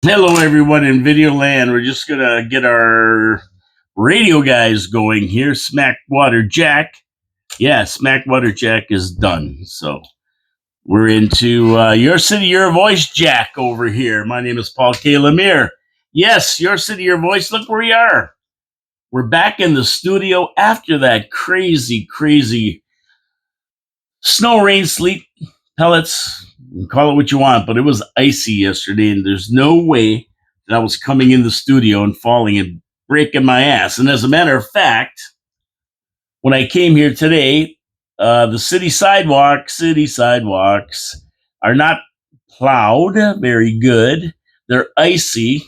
Hello, everyone in video land. We're just going to get our radio guys going here. Smackwater Jack. Yeah, Smackwater Jack is done. So we're into Your City, Your Voice Jack over here. My name is Paul K. Lemire. Yes, Your City, Your Voice. Look where we are. We're back in the studio after that crazy snow, rain, sleet, pellets. Call it what you want, but it was icy yesterday, and there's no way that I was coming in the studio and falling and breaking my ass. And as a matter of fact, when I came here today, the city sidewalks are not plowed very good. They're icy,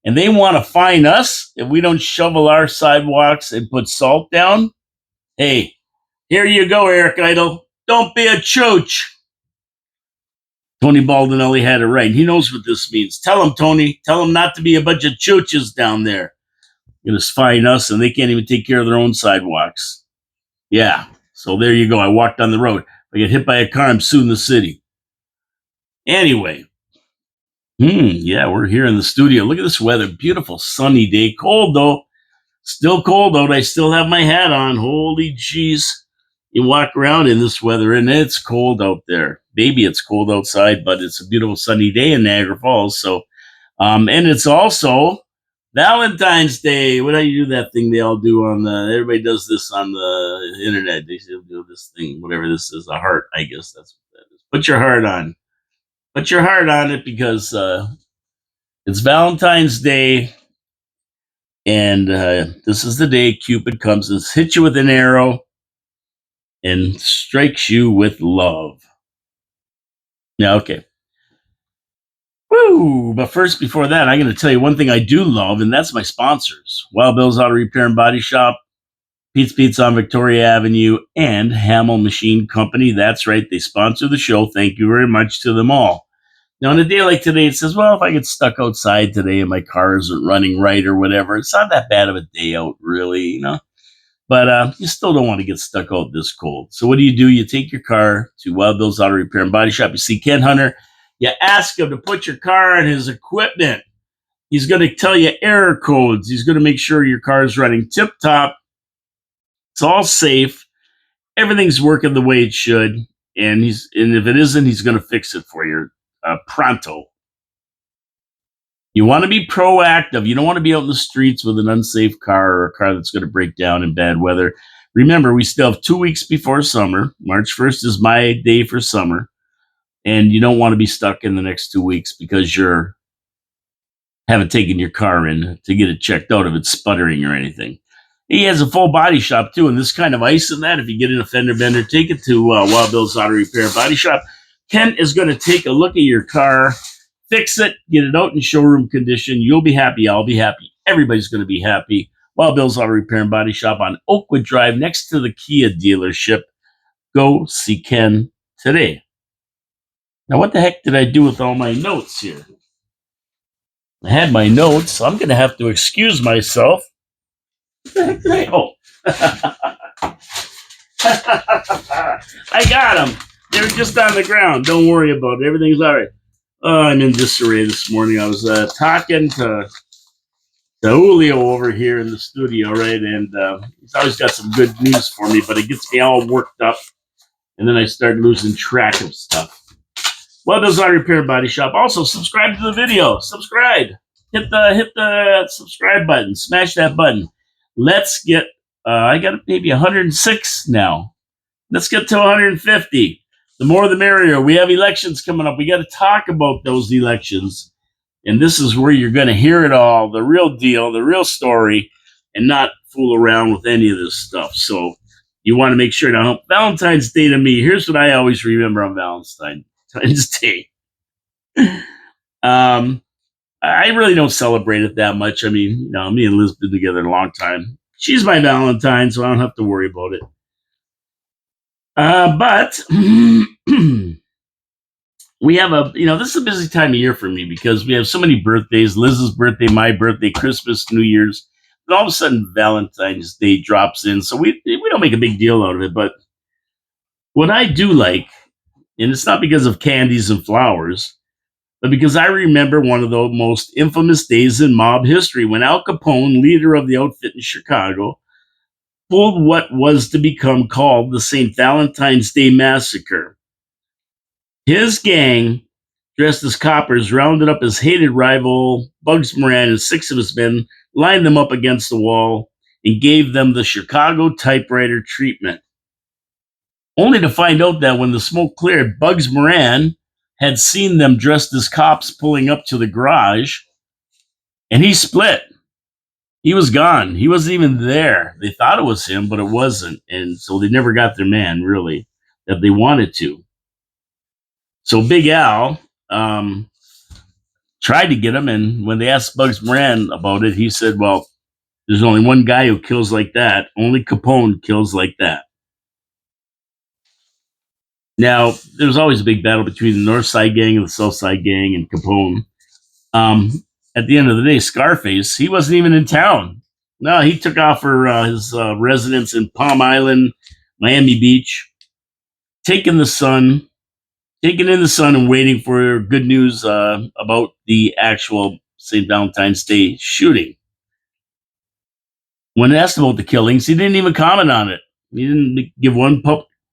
and they want to fine us if we don't shovel our sidewalks and put salt down. Hey, here you go, Eric Idle. Don't be a chooch. Tony Baldinelli had it right. He knows what this means. Tell him, Tony. Tell him not to be a bunch of chooches down there. Going to fine us, and they can't even take care of their own sidewalks. Yeah. So there you go. I walked on the road. If I get hit by a car, I'm suing the city. Anyway. Yeah, we're here in the studio. Look at this weather. Beautiful sunny day. Cold, though. Still cold out. I still have my hat on. Holy jeez. You walk around in this weather, and it's cold out there. Maybe it's cold outside, but it's a beautiful sunny day in Niagara Falls. So, and it's also Valentine's Day. What do you do that thing they all do on the? Everybody does this on the internet. They still do this thing, whatever this is, a heart. I guess that's what that is. Put your heart on. Put your heart on it because it's Valentine's Day, and this is the day Cupid comes and hits you with an arrow and strikes you with love. Yeah, okay. Woo! But first, before that, I'm going to tell you one thing I do love, and that's my sponsors. Wild Bill's Auto Repair and Body Shop, Pete's Pizza on Victoria Avenue, and Hamel Machine Company. That's right, they sponsor the show. Thank you very much to them all. Now, on a day like today, it says, well, if I get stuck outside today and my car isn't running right or whatever, it's not that bad of a day out, really, you know? But you still don't want to get stuck out this cold. So what do? You take your car to Wild Bill's Auto Repair and Body Shop. You see Ken Hunter. You ask him to put your car on his equipment. He's going to tell you error codes. He's going to make sure your car is running tip-top. It's all safe. Everything's working the way it should. And if it isn't, he's going to fix it for you pronto. You want to be proactive. You don't want to be out in the streets with an unsafe car or a car that's going to break down in bad weather. Remember, we still have 2 weeks before summer. March 1st is my day for summer. And you don't want to be stuck in the next 2 weeks because you haven't taken your car in to get it checked out if it's sputtering or anything. He has a full body shop, too, and this kind of ice in that, if you get in a fender bender, take it to Wild Bill's Auto Repair Body Shop. Ken is going to take a look at your car, fix it, get it out in showroom condition. You'll be happy. I'll be happy. Everybody's going to be happy. Wild Bill's Auto Repair and Body Shop on Oakwood Drive next to the Kia dealership. Go see Ken today. Now, what the heck did I do with all my notes here? I had my notes, so I'm going to have to excuse myself. What the heck did I? Oh. I got them. They were just on the ground. Don't worry about it. Everything's all right. Oh, I'm in disarray this morning. I was talking to Julio over here in the studio, right? And he's always got some good news for me, but it gets me all worked up. And then I start losing track of stuff. Well, does our repair body shop. Also, subscribe to the video. Subscribe. Hit the subscribe button. Smash that button. Let's get, I got maybe 106 now. Let's get to 150. The more the merrier. We have elections coming up. We got to talk about those elections. And this is where you're going to hear it all, the real deal, the real story, and not fool around with any of this stuff. So you want to make sure. Now, Valentine's Day to me, here's what I always remember on Valentine's Day. I really don't celebrate it that much. I mean, me and Liz been together a long time. She's my Valentine, so I don't have to worry about it. But we have this is a busy time of year for me because we have so many birthdays. Liz's birthday, my birthday, Christmas, New Year's. And all of a sudden, Valentine's Day drops in. So we don't make a big deal out of it. But what I do like, and it's not because of candies and flowers, but because I remember one of the most infamous days in mob history when Al Capone, leader of the outfit in Chicago, pulled what was to become called the St. Valentine's Day Massacre. His gang, dressed as coppers, rounded up his hated rival, Bugs Moran, and 6 of his men, lined them up against the wall, and gave them the Chicago typewriter treatment. Only to find out that when the smoke cleared, Bugs Moran had seen them dressed as cops pulling up to the garage, and he split. He was gone. He wasn't even there. They thought it was him, but it wasn't. And so they never got their man, really, that they wanted to. So Big Al tried to get him, and when they asked Bugs Moran about it, he said, well, there's only one guy who kills like that. Only Capone kills like that. Now, there's always a big battle between the North Side Gang and the South Side Gang and Capone. At the end of the day, Scarface, he wasn't even in town. No, he took off for his residence in Palm Island, Miami Beach, taking in the sun and waiting for good news about the actual St. Valentine's Day shooting. When asked about the killings, he didn't even comment on it. He didn't give one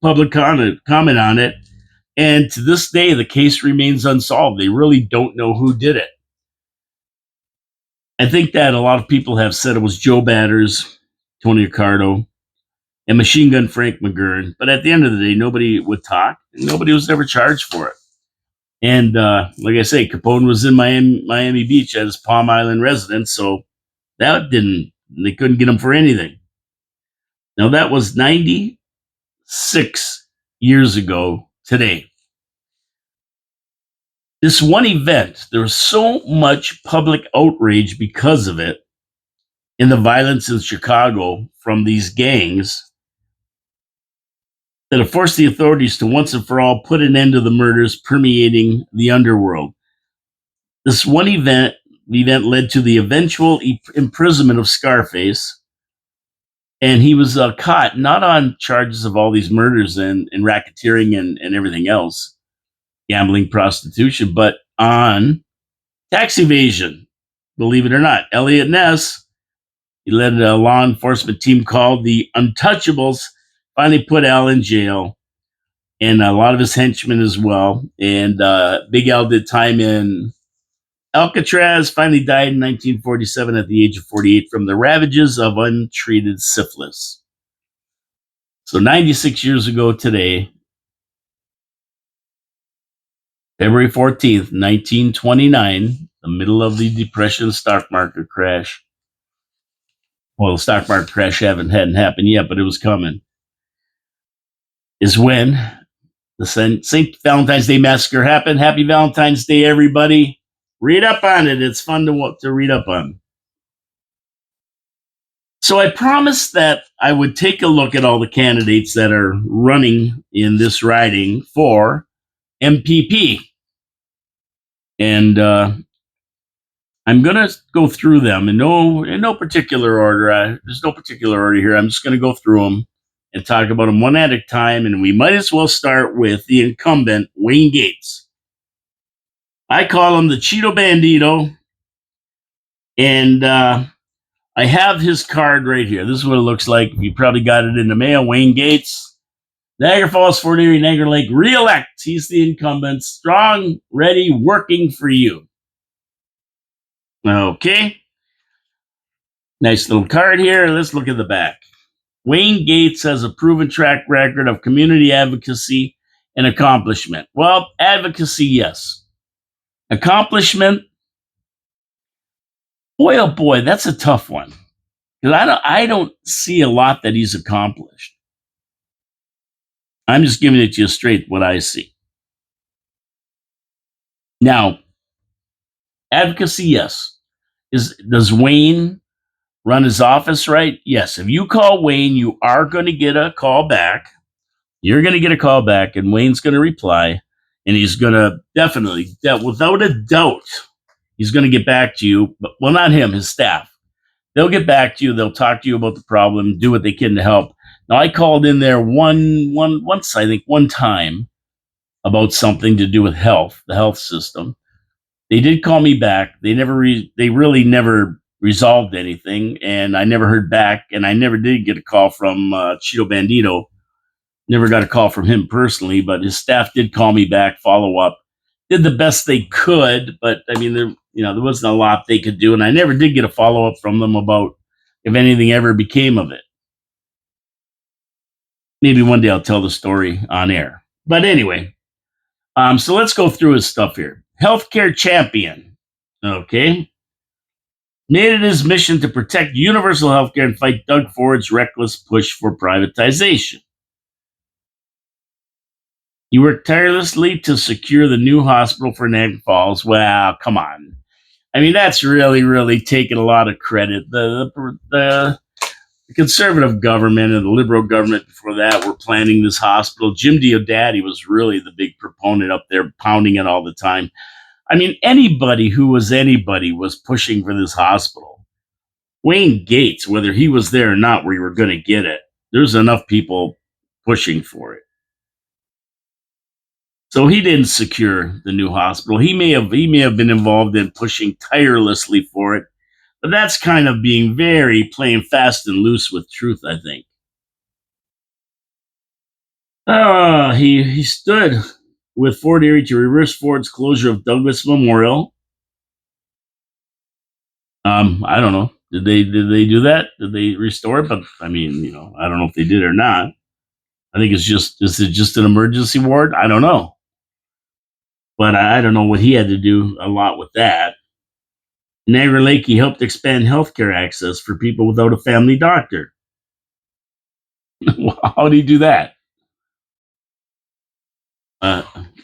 public comment on it. And to this day, the case remains unsolved. They really don't know who did it. I think that a lot of people have said it was Joe Batters, Tony Accardo, and Machine Gun Frank McGurn. But at the end of the day, nobody would talk, and nobody was ever charged for it. And like I say, Capone was in Miami Beach at his Palm Island residence, so they couldn't get him for anything. Now, that was 96 years ago today. This one event, there was so much public outrage because of it in the violence in Chicago from these gangs that it forced the authorities to once and for all put an end to the murders permeating the underworld. This one event led to the eventual imprisonment of Scarface, and he was caught not on charges of all these murders and racketeering and everything else, gambling, prostitution, but on tax evasion. Believe it or not, Elliot Ness, he led a law enforcement team called the Untouchables, finally put Al in jail, and a lot of his henchmen as well. And Big Al did time in Alcatraz, finally died in 1947 at the age of 48 from the ravages of untreated syphilis. So 96 years ago today, February 14th, 1929, the middle of the Depression stock market crash. Well, the stock market crash hadn't happened yet, but it was coming. Is when the St. Valentine's Day Massacre happened. Happy Valentine's Day, everybody. Read up on it. It's fun to read up on. So I promised that I would take a look at all the candidates that are running in this riding for MPP. And I'm going to go through them in no particular order. There's no particular order here. I'm just going to go through them and talk about them one at a time. And we might as well start with the incumbent, Wayne Gates. I call him the Cheeto Bandito. And I have his card right here. This is what it looks like. You probably got it in the mail. Wayne Gates, Niagara Falls, Fort Erie, Niagara Lake, re-elect. He's the incumbent. Strong, ready, working for you. Okay. Nice little card here. Let's look at the back. Wayne Gates has a proven track record of community advocacy and accomplishment. Well, advocacy, yes. Accomplishment, boy, oh boy, that's a tough one. Because I don't see a lot that he's accomplished. I'm just giving it to you straight what I see. Now, advocacy, yes. Does Wayne run his office right? Yes. If you call Wayne, you are going to get a call back. You're going to get a call back, and Wayne's going to reply, and he's going to definitely, without a doubt, he's going to get back to you. But, well, not him, his staff. They'll get back to you. They'll talk to you about the problem, do what they can to help. Now, I called in there once, I think, one time about something to do with health, the health system. They did call me back. They really never resolved anything, and I never heard back. And I never did get a call from Cheeto Bandito. Never got a call from him personally, but his staff did call me back, follow up, did the best they could. But I mean, there wasn't a lot they could do, and I never did get a follow up from them about if anything ever became of it. Maybe one day I'll tell the story on air. But anyway, so let's go through his stuff here. Healthcare champion. Okay. Made it his mission to protect universal healthcare and fight Doug Ford's reckless push for privatization. He worked tirelessly to secure the new hospital for Niagara Falls. Well, come on. I mean, that's really, really taking a lot of credit. The conservative government and the liberal government before that were planning this hospital. Jim Diodati was really the big proponent up there, pounding it all the time. I mean, anybody who was anybody was pushing for this hospital. Wayne Gates, whether he was there or not, we were going to get it. There's enough people pushing for it. So he didn't secure the new hospital. He may have been involved in pushing tirelessly for it, but that's kind of being very playing fast and loose with truth, I think. He stood with Ford Erie to reverse Ford's closure of Douglas Memorial. I don't know. Did they do that? Did they restore it? But I mean, I don't know if they did or not. I think is it just an emergency ward? I don't know. But I don't know what he had to do a lot with that. Niagara Lake, he helped expand healthcare access for people without a family doctor. How did he do that?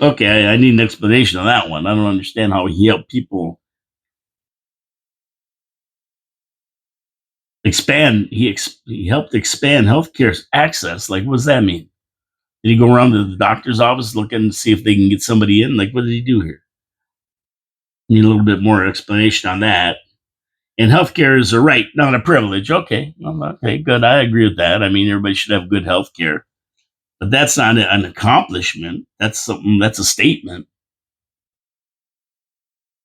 Okay, I need an explanation of that one. I don't understand how he helped people expand. He helped expand healthcare access. Like, what does that mean? Did he go around to the doctor's office looking to see if they can get somebody in? Like, what did he do here? Need a little bit more explanation on that. And healthcare is a right, not a privilege. Okay, well, okay, good. I agree with that. I mean, everybody should have good healthcare, but that's not an accomplishment. That's something. That's a statement.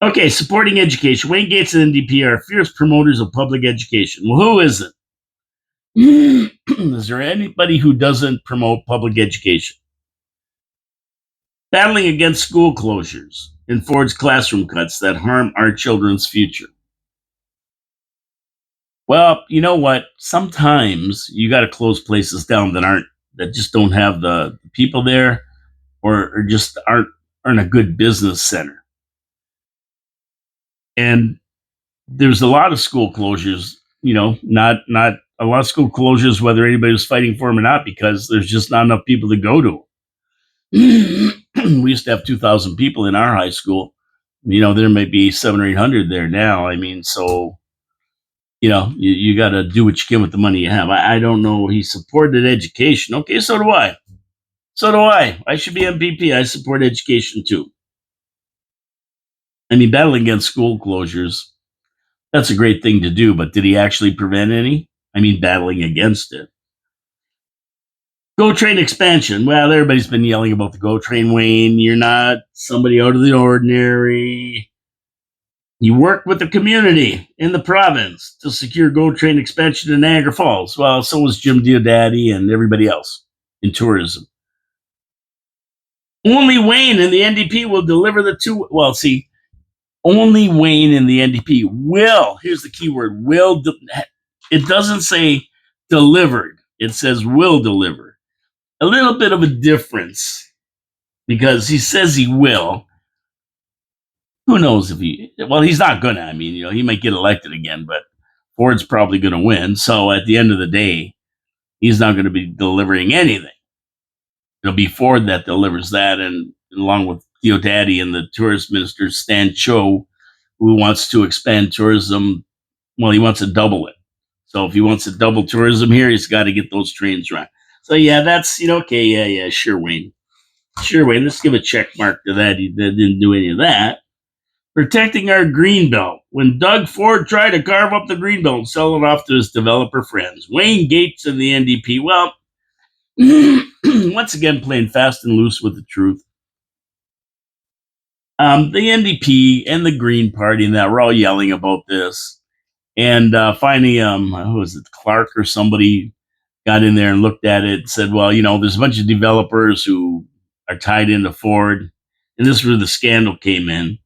Okay, supporting education. Wayne Gates and NDP are fierce promoters of public education. Well, who isn't? Is there anybody who doesn't promote public education? Battling against school closures and Ford's classroom cuts that harm our children's future. Well, you know what? Sometimes you got to close places down that just don't have the people there, or just aren't a good business center. And there's a lot of school closures. Not a lot of school closures, whether anybody was fighting for them or not, because there's just not enough people to go to. We used to have 2,000 people in our high school. There may be 700 or 800 there now. I mean, so you got to do what you can with the money you have. I don't know. He supported education. Okay, so do I. I should be MVP. I support education too. I mean, battling against school closures, that's a great thing to do, but did he actually prevent any? I mean, battling against it. Go train expansion. Well, everybody's been yelling about the Go train, Wayne. You're not somebody out of the ordinary. You worked with the community in the province to secure Go train expansion in Niagara Falls. Well, so was Jim Diodati and everybody else in tourism. Only Wayne and the NDP will deliver the two. Well, see, only Wayne and the NDP will. Here's the key word: will. It doesn't say delivered. It says will deliver. A little bit of a difference, because he says he will. Who knows if he's not gonna. I mean, he might get elected again, but Ford's probably gonna win. So at the end of the day, he's not gonna be delivering anything. It'll be Ford that delivers that, and along with Diodati and the tourist minister, Stan Cho, who wants to expand tourism. Well, he wants to double it. So if he wants to double tourism here, he's got to get those trains right. So yeah, that's okay. Yeah, sure, Wayne. Let's give a check mark to that. He didn't do any of that. Protecting our greenbelt. When Doug Ford tried to carve up the greenbelt and sell it off to his developer friends, Wayne Gates and the NDP. Well, once again, playing fast and loose with the truth. The NDP and the Green Party and that were all yelling about this. And finally, who was it, Clark or somebody got in there and looked at it and said, well, there's a bunch of developers who are tied into Ford. And this is where the scandal came in.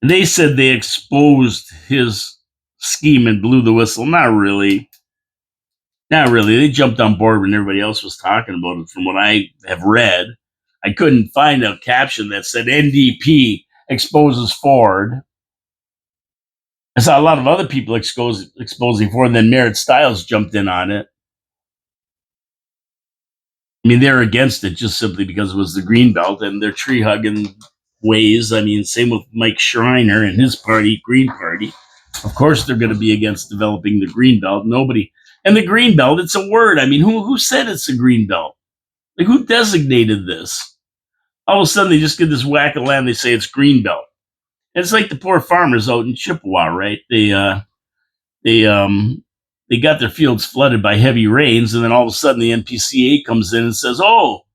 And they said they exposed his scheme and blew the whistle. Not really. Not really. They jumped on board when everybody else was talking about it. From what I have read, I couldn't find a caption that said NDP exposes Ford. I saw a lot of other people exposing Ford, and then Merritt Stiles jumped in on it. I mean, they're against it just simply because it was the Greenbelt and their tree hugging ways. I mean, same with Mike Schreiner and his party, Green Party. Of course, they're going to be against developing the Greenbelt. Nobody. And the Greenbelt, it's a word. I mean, who said it's a Greenbelt? Like, who designated this? All of a sudden, they just get this whack of land. They say it's Greenbelt. And it's like the poor farmers out in Chippewa, right? They got their fields flooded by heavy rains, and then all of a sudden the NPCA comes in and says, "Oh,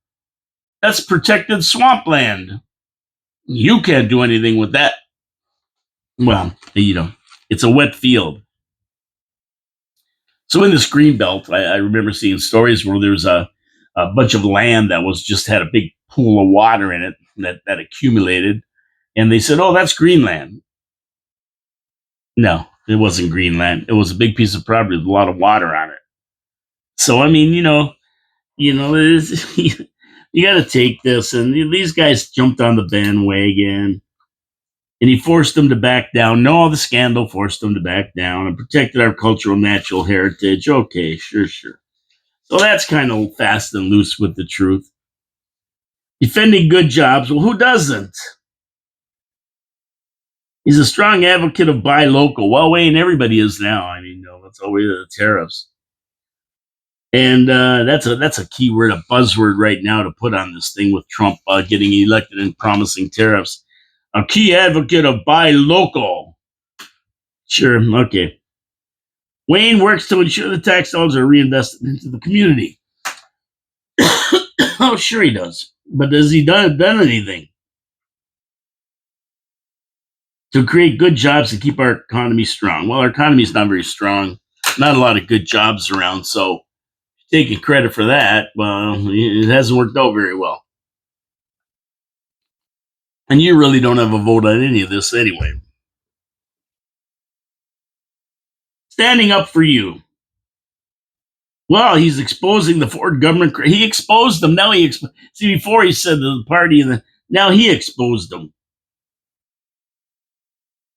that's protected swampland. You can't do anything with that." Well, it's a wet field. So in this green belt, I remember seeing stories where there was a bunch of land that was just had a big pool of water in it that accumulated, and they said, "Oh, that's Greenland." No, it wasn't Greenland. It was a big piece of property with a lot of water on it. So I mean, you got to take this, and these guys jumped on the bandwagon, and he forced them to back down. No, the scandal forced them to back down and protected our cultural natural heritage. Okay, sure. So that's kind of fast and loose with the truth. Defending good jobs. Well, who doesn't? He's a strong advocate of buy local. Well, Wayne, everybody is now. I mean, that's always the tariffs. And that's a key word, a buzzword right now to put on this thing with Trump getting elected and promising tariffs. A key advocate of buy local. Sure, okay. Wayne works to ensure the tax dollars are reinvested into the community. Oh, sure he does. But has he done anything to create good jobs and keep our economy strong? Well, our economy is not very strong. Not a lot of good jobs around. So taking credit for that, well, it hasn't worked out very well. And you really don't have a vote on any of this anyway. Standing up for you. Well, he's exposing the Ford government. He exposed them. Now see, before he said the party, now he exposed them.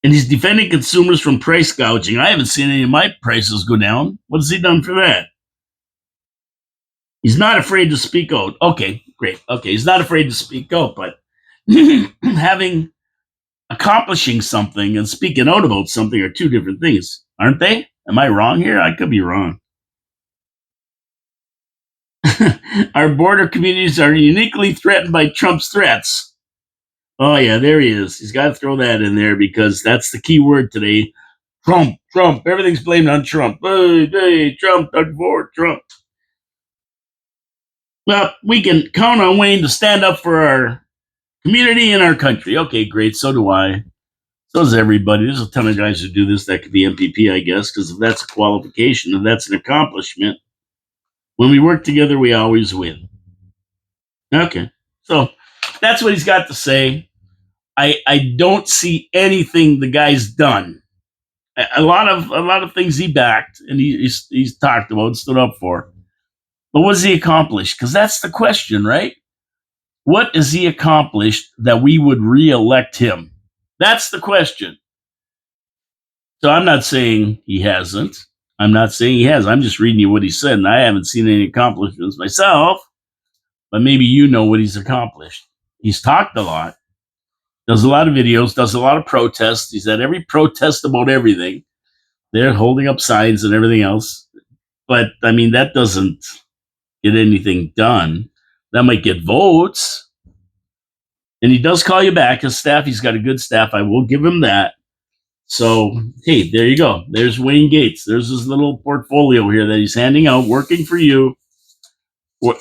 And he's defending consumers from price gouging. I haven't seen any of my prices go down. What has he done for that? He's not afraid to speak out. Okay, great. Okay, he's not afraid to speak out, but accomplishing something and speaking out about something are two different things, aren't they? Am I wrong here? I could be wrong. Our border communities are uniquely threatened by Trump's threats. Oh, yeah, there he is. He's got to throw that in there because that's the key word today. Trump. Everything's blamed on Trump. Hey, Trump, Doug Ford, Trump. Well, we can count on Wayne to stand up for our community and our country. Okay, great. So do I. So does everybody. There's a ton of guys who do this that could be MPP, I guess, because if that's a qualification, if that's an accomplishment, when we work together, we always win. Okay. So that's what he's got to say. I don't see anything the guy's done. A lot of things he backed and he's talked about and stood up for. But what has he accomplished? Because that's the question, right? What has he accomplished that we would re-elect him? That's the question. So I'm not saying he hasn't. I'm not saying he has. I'm just reading you what he said, and I haven't seen any accomplishments myself. But maybe you know what he's accomplished. He's talked a lot, does a lot of videos, does a lot of protests. He's at every protest about everything. They're holding up signs and everything else. But, I mean, that doesn't get anything done. That might get votes. And he does call you back. His staff, he's got a good staff. I will give him that. So, hey, there you go. There's Wayne Gates. There's his little portfolio here that he's handing out, working for you.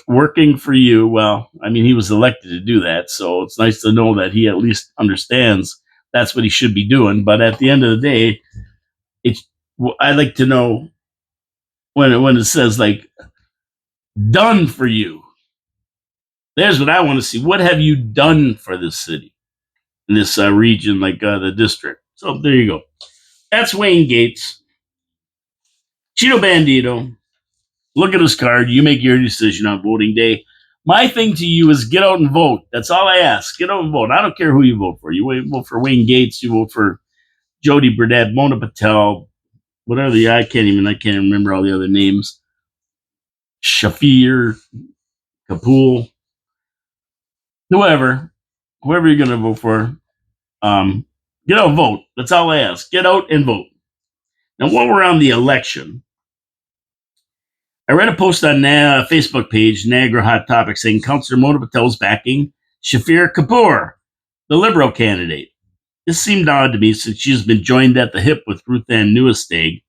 working for you. Well, I mean, he was elected to do that, so it's nice to know that he at least understands that's what he should be doing. But at the end of the day, it's I like to know when it says like done for you. There's what I want to see. What have you done for this city, in this region, like the district? So there you go. That's Wayne Gates, Cheeto Bandito. Look at his card. You make your decision on voting day. My thing to you is get out and vote. That's all I ask. Get out and vote. I don't care who you vote for. You vote for Wayne Gates. You vote for Jody Burdett, Mona Patel, whatever I can't even remember all the other names. Shafir, Kapoor, whoever you're going to vote for. Get out and vote. That's all I ask. Get out and vote. Now, while we're on the election, I read a post on Facebook page, Niagara Hot Topic, saying Councillor Mona Patel is backing Shafir Kapoor, the Liberal candidate. This seemed odd to me since she's been joined at the hip with Ruth Ann Newesteg,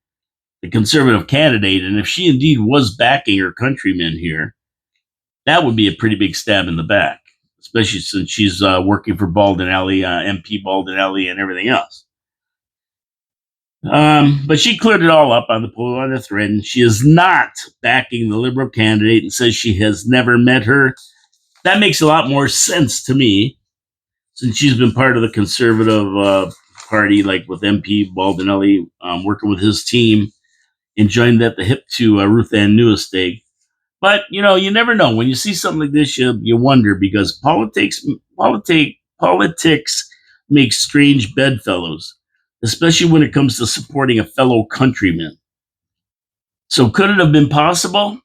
the Conservative candidate, and if she indeed was backing her countrymen here, that would be a pretty big stab in the back, especially since she's working for Baldinelli, MP Baldinelli, and everything else. But she cleared it all up on the thread, and she is not backing the Liberal candidate and says she has never met her. That makes a lot more sense to me, since she's been part of the Conservative Party, like with MP Baldinelli, working with his team, and joined at the hip to Ruth Ann Newesteg. But, you never know. When you see something like this, you wonder, because politics makes strange bedfellows, especially when it comes to supporting a fellow countryman. So could it have been possible?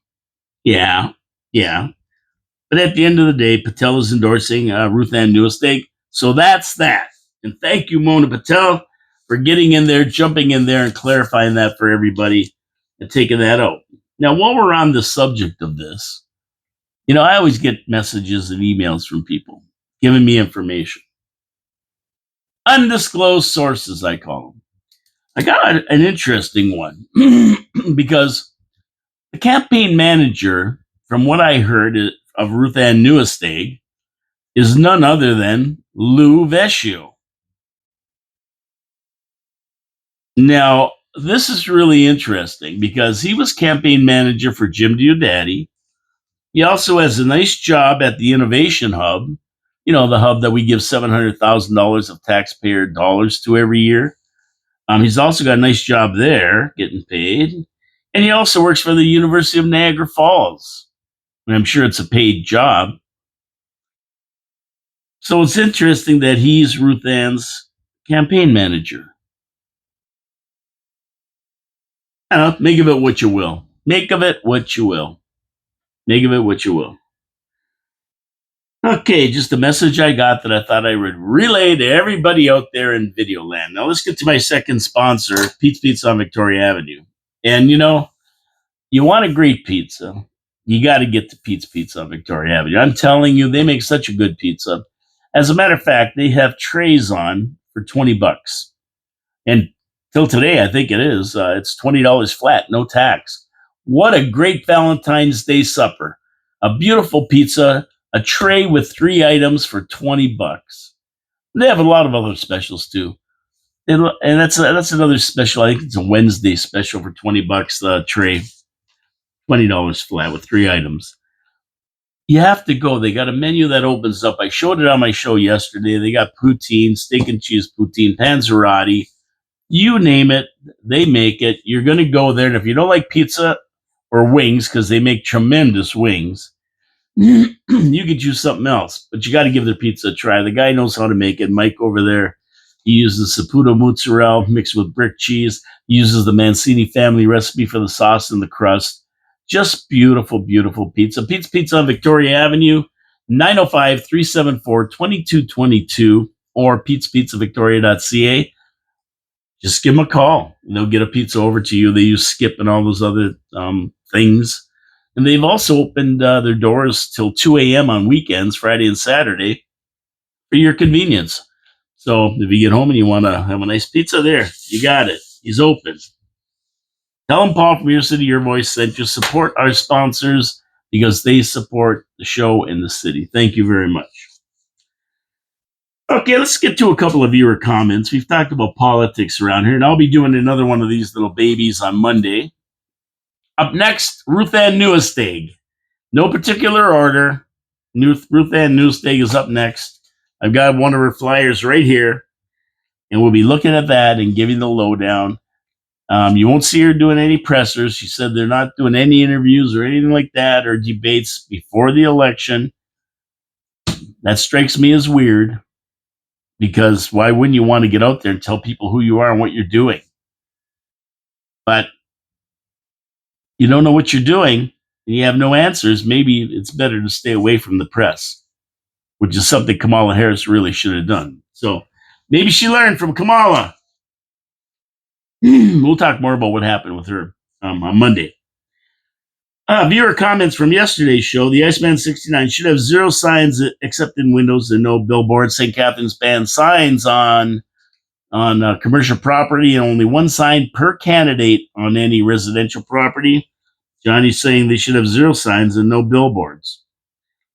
Yeah. But at the end of the day, Patel is endorsing Ruth Ann Newesteg. So that's that. And thank you, Mona Patel, for getting in there, jumping in there, and clarifying that for everybody and taking that out. Now, while we're on the subject of this, I always get messages and emails from people giving me information. Undisclosed sources, I call them. I got an interesting one because the campaign manager, from what I heard of Ruth Ann Newesteg, is none other than Lou Vecchio. Now, this is really interesting because he was campaign manager for Jim Diodati. He also has a nice job at the Innovation Hub, the hub that we give $700,000 of taxpayer dollars to every year. He's also got a nice job there, getting paid. And he also works for the University of Niagara Falls. And I'm sure it's a paid job. So it's interesting that he's Ruth Ann's campaign manager. Make of it what you will. Make of it what you will. Make of it what you will. Okay, just a message I got that I thought I would relay to everybody out there in video land. Now let's get to my second sponsor, Pete's Pizza on Victoria Avenue. And you want a great pizza, you got to get to Pete's Pizza on Victoria Avenue. I'm telling you, they make such a good pizza. As a matter of fact, they have trays on for $20. And till today, I think it is. It's $20 flat, no tax. What a great Valentine's Day supper. A beautiful pizza, a tray with 3 items for $20. They have a lot of other specials too. And that's another special. I think it's a Wednesday special for $20, the tray. $20 flat with 3 items. You have to go. They got a menu that opens up. I showed it on my show yesterday. They got poutine, steak and cheese poutine, panzerotti. You name it, they make it. You're going to go there. And if you don't like pizza or wings, because they make tremendous wings, you could use something else. But you got to give their pizza a try. The guy knows how to make it. Mike over there, he uses Saputo mozzarella mixed with brick cheese. He uses the Mancini family recipe for the sauce and the crust. Just beautiful, beautiful pizza. Pete's Pizza on Victoria Avenue, 905-374-2222 or petespizza.victoria.ca. Just give them a call. They'll get a pizza over to you. They use Skip and all those other things. And they've also opened their doors till 2 a.m. on weekends, Friday and Saturday, for your convenience. So if you get home and you want to have a nice pizza there, you got it. He's open. Tell them Paul from Your City, Your Voice sent you. Support our sponsors. because they support the show and the city. Thank you very much. Okay, let's get to a couple of viewer comments. We've talked about politics around here, and I'll be doing another one of these little babies on Monday. Up next, Ruth Ann Newesteg. No particular order. Ruth Ann Newesteg is up next. I've got one of her flyers right here, and we'll be looking at that and giving the lowdown. You won't see her doing any pressers. She said they're not doing any interviews or anything like that or debates before the election. That strikes me as weird, because why wouldn't you want to get out there and tell people who you are and what you're doing? But you don't know what you're doing and you have no answers. Maybe it's better to stay away from the press, which is something Kamala Harris really should have done. So maybe she learned from Kamala. We'll talk more about what happened with her on Monday. Viewer comments from yesterday's show. The Iceman 69 should have 0 signs except in windows and no billboards. St. Catharines banned signs on commercial property and only 1 sign per candidate on any residential property. Johnny's saying they should have 0 signs and no billboards.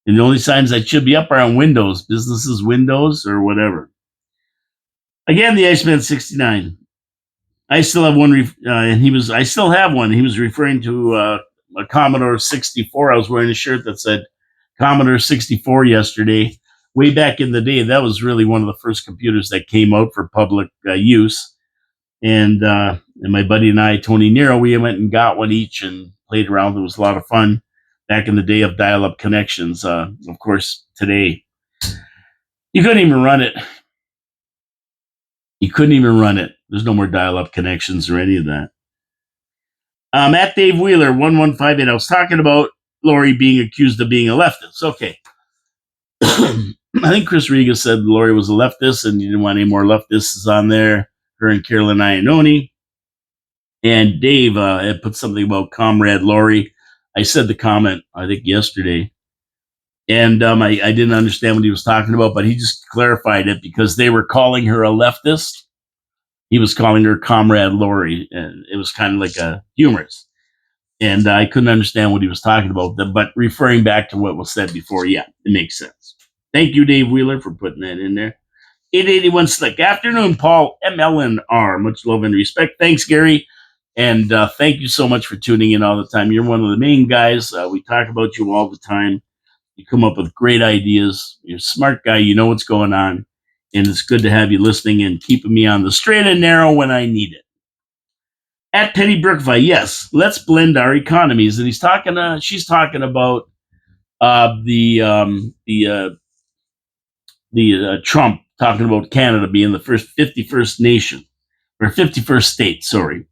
And the only signs that should be up are on windows, businesses' windows or whatever. Again, the Iceman 69. I still have one, I still have one. He was referring to a Commodore 64. I was wearing a shirt that said Commodore 64 yesterday. Way back in the day, that was really one of the first computers that came out for public use. And my buddy and I, Tony Nero, we went and got one each and played around. It was a lot of fun back in the day of dial-up connections. Of course, today, you couldn't even run it. You couldn't even run it. There's no more dial-up connections or any of that. At Dave Wheeler, 1158, I was talking about Lori being accused of being a leftist. Okay. I think Chris Riga said Lori was a leftist and you didn't want any more leftists on there. Her and Carolyn Iannone. And Dave had put something about Comrade Lori. I said the comment, I think, yesterday. And I didn't understand what he was talking about, but he just clarified it because they were calling her a leftist. He was calling her Comrade Lori, and it was kind of like a humorous. And I couldn't understand what he was talking about, but referring back to what was said before, yeah, it makes sense. Thank you, Dave Wheeler, for putting that in there. 881 Slick. Afternoon, Paul MLNR. Much love and respect. Thanks, Gary. And thank you so much for tuning in all the time. You're one of the main guys. We talk about you all the time. You come up with great ideas. You're a smart guy. You know what's going on. And it's good to have you listening and keeping me on the straight and narrow when I need it. At Penny Brookvi, yes, let's blend our economies. And she's talking about Trump talking about Canada being the first 51st nation, or 51st state, sorry.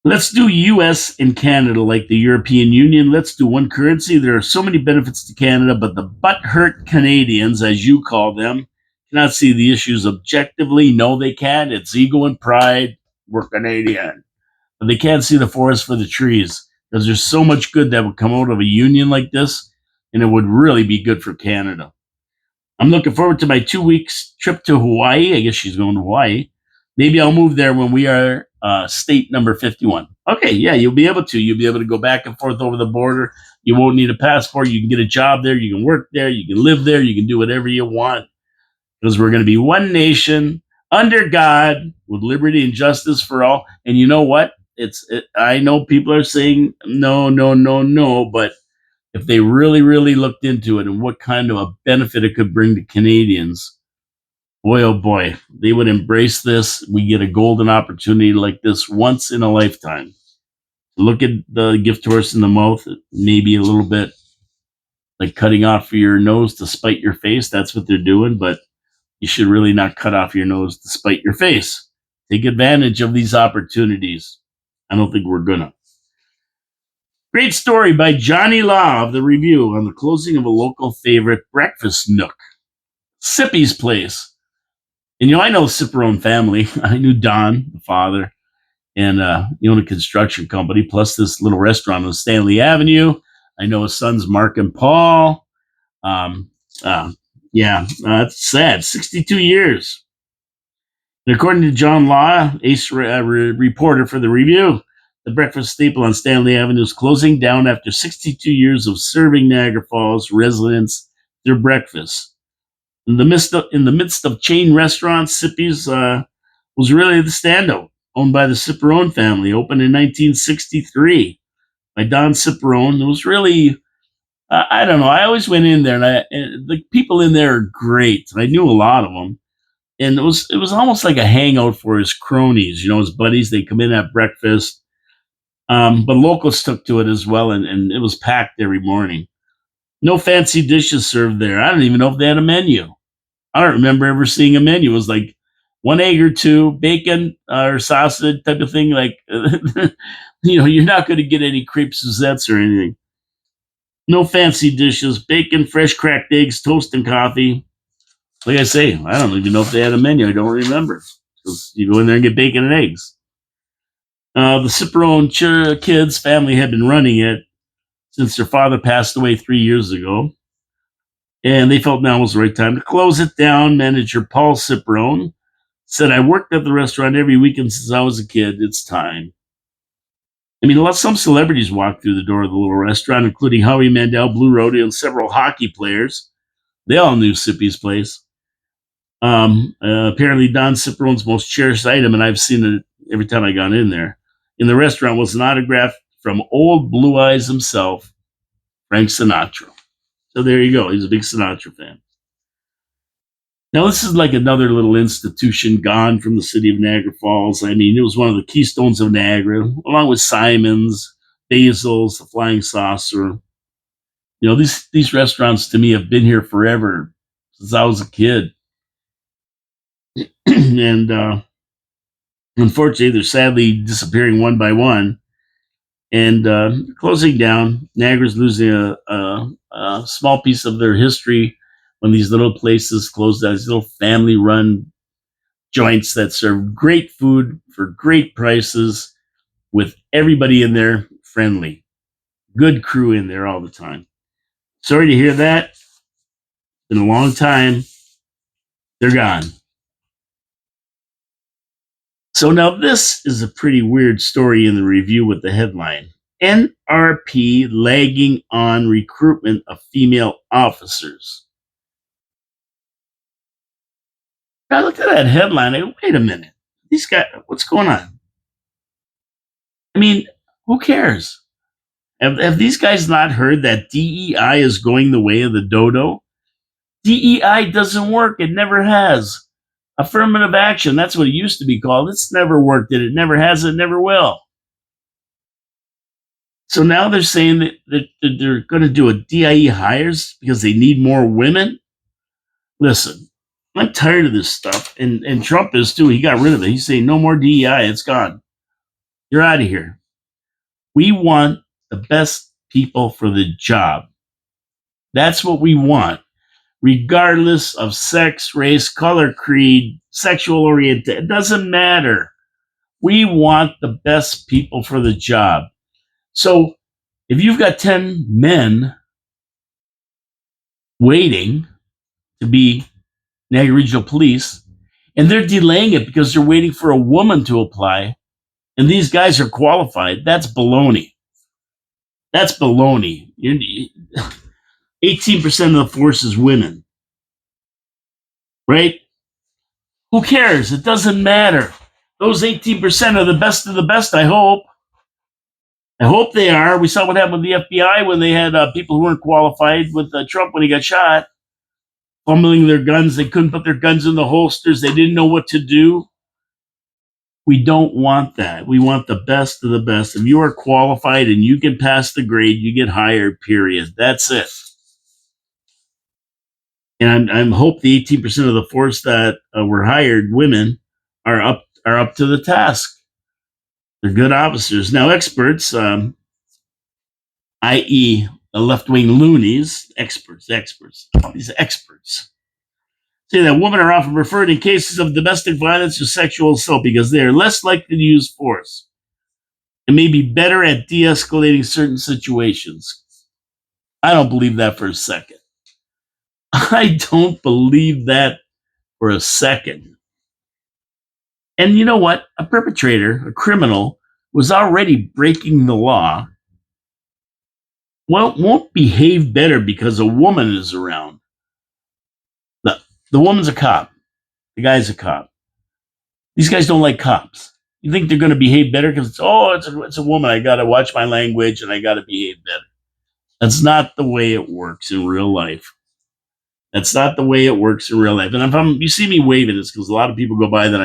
Let's do U.S. and Canada like the European Union. Let's do one currency. There are so many benefits to Canada, but the butthurt Canadians, as you call them, cannot see the issues objectively. No, they can't. It's ego and pride. We're Canadian. But they can't see the forest for the trees, because there's so much good that would come out of a union like this, and it would really be good for Canada. I'm looking forward to my 2 weeks trip to Hawaii. I guess she's going to Hawaii. Maybe I'll move there when we are state number 51. Okay, yeah, you'll be able to. You'll be able to go back and forth over the border. You won't need a passport. You can get a job there. You can work there. You can live there. You can do whatever you want, because we're going to be one nation under God with liberty and justice for all. And you know what? I know people are saying no, but if they really, really looked into it and what kind of a benefit it could bring to Canadians, boy, oh boy, they would embrace this. We get a golden opportunity like this once in a lifetime. Look at the gift horse in the mouth, maybe a little bit like cutting off your nose to spite your face. That's what they're doing, but you should really not cut off your nose to spite your face. Take advantage of these opportunities. I don't think we're gonna. Great story by Johnny Law of the Review on the closing of a local favorite breakfast nook, Sippy's Place. And I know Ciperone family. I knew Don, the father, and he owned a construction company, plus this little restaurant on Stanley Avenue. I know his sons, Mark and Paul. It's sad. 62 years. And according to John Law, ace reporter for the Review, the breakfast staple on Stanley Avenue, is closing down after 62 years of serving Niagara Falls residents their breakfast. In the midst of chain restaurants, Sippy's was really the standout, owned by the Ciperone family, opened in 1963 by Don Ciperone. It was really, I don't know, I always went in there, and the people in there are great. I knew a lot of them. And it was almost like a hangout for his cronies, his buddies. They come in at breakfast. But locals took to it as well, and it was packed every morning. No fancy dishes served there. I don't even know if they had a menu. I don't remember ever seeing a menu. It was like one egg or two, bacon or sausage type of thing. Like, you're not going to get any crepes Suzettes or anything. No fancy dishes, bacon, fresh cracked eggs, toast, and coffee. Like I say, I don't even know if they had a menu. I don't remember. Because you go in there and get bacon and eggs. The Ciperone kids family had been running it since their father passed away 3 years ago. And they felt now was the right time to close it down. Manager Paul Ciperone said, "I worked at the restaurant every weekend since I was a kid. It's time." I mean, some celebrities walked through the door of the little restaurant, including Howie Mandel, Blue Rodeo, and several hockey players. They all knew Sippy's place. Apparently, Don Ciperone's most cherished item, and I've seen it every time I got in there, in the restaurant was an autograph from old Blue Eyes himself, Frank Sinatra. So there you go. He's a big Sinatra fan. Now, this is like another little institution gone from the city of Niagara Falls. I mean, it was one of the keystones of Niagara, along with Simon's, Basil's, the Flying Saucer. These restaurants to me have been here forever, since I was a kid. And unfortunately, they're sadly disappearing one by one and closing down. Niagara's losing a small piece of their history when these little places close down, these little family-run joints that serve great food for great prices with everybody in there friendly. Good crew in there all the time. Sorry to hear that. It's been a long time. They're gone. So now this is a pretty weird story in the review with the headline: NRP lagging on recruitment of female officers. I looked at that headline. I go, wait a minute. These guys, what's going on? I mean, who cares? Have these guys not heard that DEI is going the way of the dodo? DEI doesn't work. It never has. Affirmative action, that's what it used to be called. It's never worked. It never has. It never will. So now they're saying that they're going to do a DIE hires because they need more women. Listen, I'm tired of this stuff. And Trump is too. He got rid of it. He's saying no more DEI. It's gone. You're out of here. We want the best people for the job. That's what we want, regardless of sex, race, color, creed, sexual orientation. It doesn't matter. We want the best people for the job. So if you've got 10 men waiting to be Niagara Regional Police, and they're delaying it because they're waiting for a woman to apply, and these guys are qualified, that's baloney. That's baloney. 18% of the force is women, right? Who cares? It doesn't matter. Those 18% are the best of the best, I hope. I hope they are. We saw what happened with the FBI when they had people who weren't qualified with Trump when he got shot, fumbling their guns. They couldn't put their guns in the holsters. They didn't know what to do. We don't want that. We want the best of the best. If you are qualified and you can pass the grade, you get hired, period. That's it. And I'm hope the 18% of the force that were hired, women, are up to the task. They're good officers. Now, experts, i.e., the left-wing loonies, all these experts, say that women are often referred in cases of domestic violence or sexual assault because they are less likely to use force and may be better at de-escalating certain situations. I don't believe that for a second. I don't believe that for a second. And you know what? A perpetrator, a criminal, was already breaking the law, well, won't behave better because a woman is around. The woman's a cop. The guy's a cop. These guys don't like cops. You think they're going to behave better because it's a woman. I got to watch my language and I got to behave better. That's not the way it works in real life. That's not the way it works in real life. And if you see me waving, it's because a lot of people go by that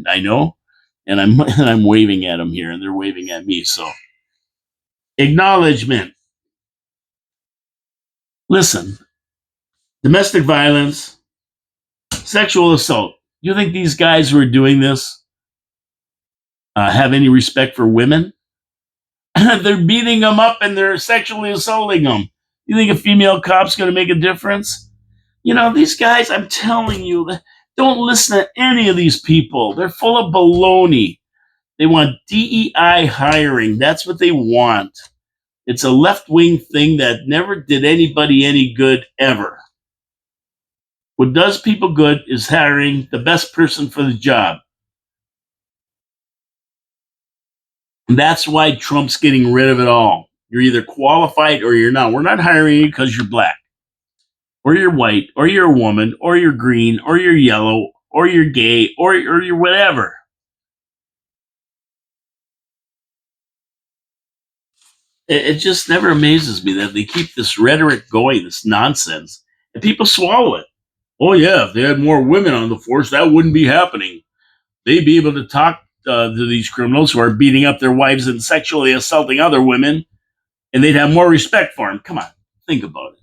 I know, and I'm waving at them here, and they're waving at me. So, acknowledgement. Listen, domestic violence, sexual assault. You think these guys who are doing this have any respect for women? They're beating them up and they're sexually assaulting them. You think a female cop's going to make a difference? You know, these guys, I'm telling you, don't listen to any of these people. They're full of baloney. They want DEI hiring. That's what they want. It's a left-wing thing that never did anybody any good ever. What does people good is hiring the best person for the job. And that's why Trump's getting rid of it all. You're either qualified or you're not. We're not hiring you because you're black, or you're white, or you're a woman, or you're green, or you're yellow, or you're gay, or you're whatever. It just never amazes me that they keep this rhetoric going, this nonsense, and people swallow it. Oh, yeah, if they had more women on the force, that wouldn't be happening. They'd be able to talk to these criminals who are beating up their wives and sexually assaulting other women, and they'd have more respect for them. Come on, think about it.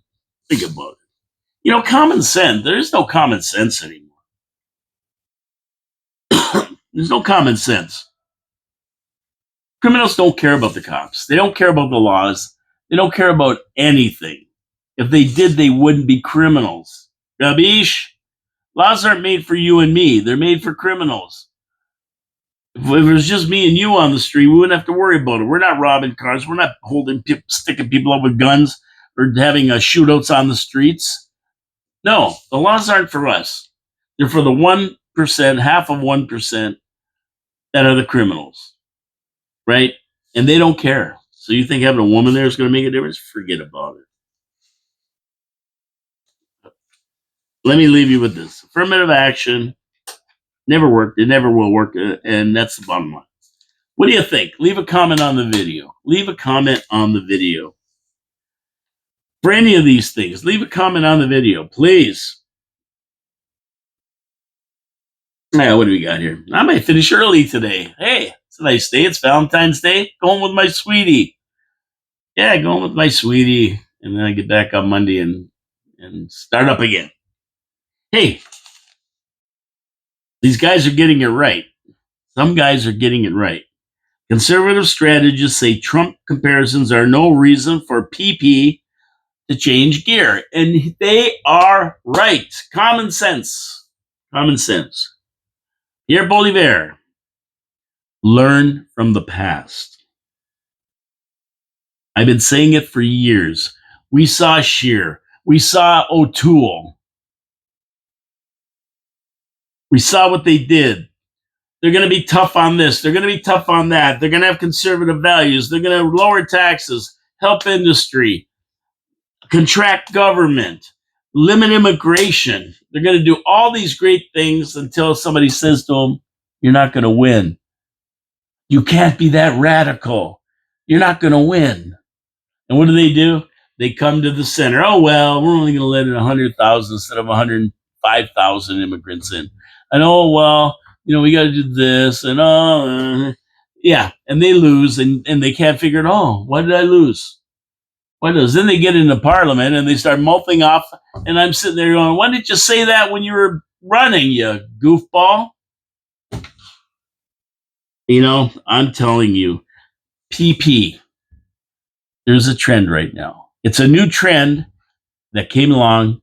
Think about it. You know, common sense. There is no common sense anymore. There's no common sense. Criminals don't care about the cops. They don't care about the laws. They don't care about anything. If they did, they wouldn't be criminals. Gabish? Laws aren't made for you and me. They're made for criminals. If it was just me and you on the street, we wouldn't have to worry about it. We're not robbing cars. We're not sticking people up with guns or having shootouts on the streets. No, the laws aren't for us. They're for the 1%, half of 1% that are the criminals, right? And they don't care. So you think having a woman there is going to make a difference? Forget about it. Let me leave you with this. Affirmative action never worked. It never will work. And that's the bottom line. What do you think? Leave a comment on the video. Leave a comment on the video. For any of these things, leave a comment on the video, please. Now, what do we got here? I might finish early today. Hey, it's a nice day. It's Valentine's Day. Going with my sweetie. Yeah, going with my sweetie. And then I get back on Monday and start up again. Hey, these guys are getting it right. Some guys are getting it right. Conservative strategists say Trump comparisons are no reason for PP to change gear. And they are right. Common sense. Common sense. Here, Bolivar. Learn from the past. I've been saying it for years. We saw Scheer. We saw O'Toole. We saw what they did. They're going to be tough on this. They're going to be tough on that. They're going to have conservative values. They're going to lower taxes, help industry, contract government, limit immigration. They're going to do all these great things until somebody says to them, you're not going to win. You can't be that radical. You're not going to win. And what do? They come to the center. Oh, well, we're only going to let in 100,000 instead of 105,000 immigrants in. And oh, well, we got to do this. And yeah. And they lose and they can't figure it. Oh, why did I lose? Why does? Then they get into parliament and they start mouthing off. And I'm sitting there going, why didn't you say that when you were running, you goofball? I'm telling you, PP, there's a trend right now. It's a new trend that came along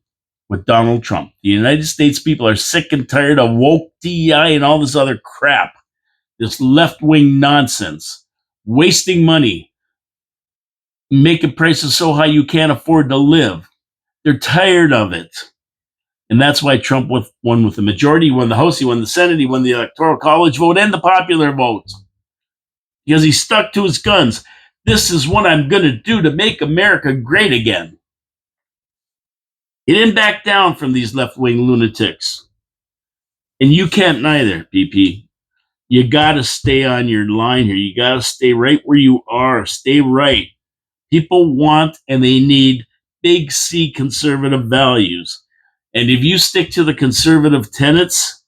with Donald Trump. The United States people are sick and tired of woke DEI and all this other crap, this left-wing nonsense, wasting money, making prices so high you can't afford to live. They're tired of it. And that's why Trump won with the majority. He won the House, he won the Senate, he won the Electoral College vote and the popular vote. because he stuck to his guns. This is what I'm going to do to make America great again. He didn't back down from these left-wing lunatics. And you can't neither, PP. You got to stay on your line here. You got to stay right where you are. Stay right. People want and they need big C conservative values. And if you stick to the conservative tenets,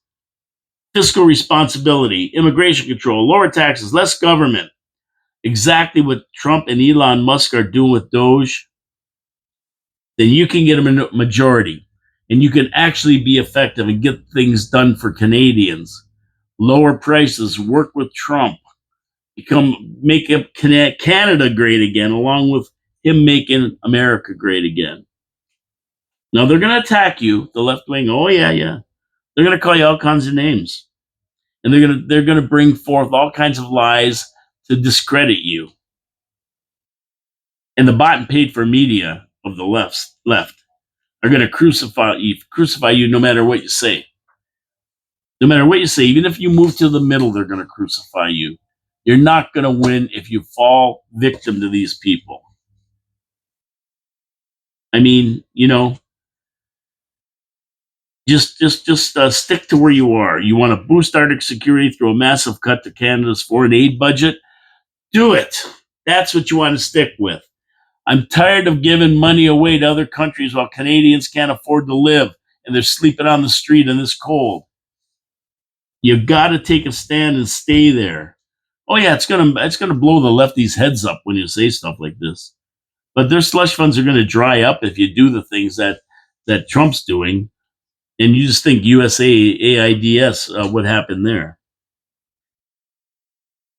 fiscal responsibility, immigration control, lower taxes, less government, exactly what Trump and Elon Musk are doing with Doge, then you can get a majority and you can actually be effective and get things done for Canadians. Lower prices, work with Trump, make Canada great again, along with him making America great again. Now they're going to attack you, the left wing. Oh yeah, yeah. They're going to call you all kinds of names, and they're going to bring forth all kinds of lies to discredit you. And the bought and paid for media of the left are going to crucify you no matter what you say. No matter what you say, even if you move to the middle, they're going to crucify you. You're not going to win if you fall victim to these people. I mean, just stick to where you are. You want to boost Arctic security through a massive cut to Canada's foreign aid budget? Do it. That's what you want to stick with. I'm tired of giving money away to other countries while Canadians can't afford to live and they're sleeping on the street in this cold. You got to take a stand and stay there. Oh yeah, it's gonna blow the lefties' heads up when you say stuff like this. But their slush funds are going to dry up if you do the things that Trump's doing, and you just think USA AIDS what happened there.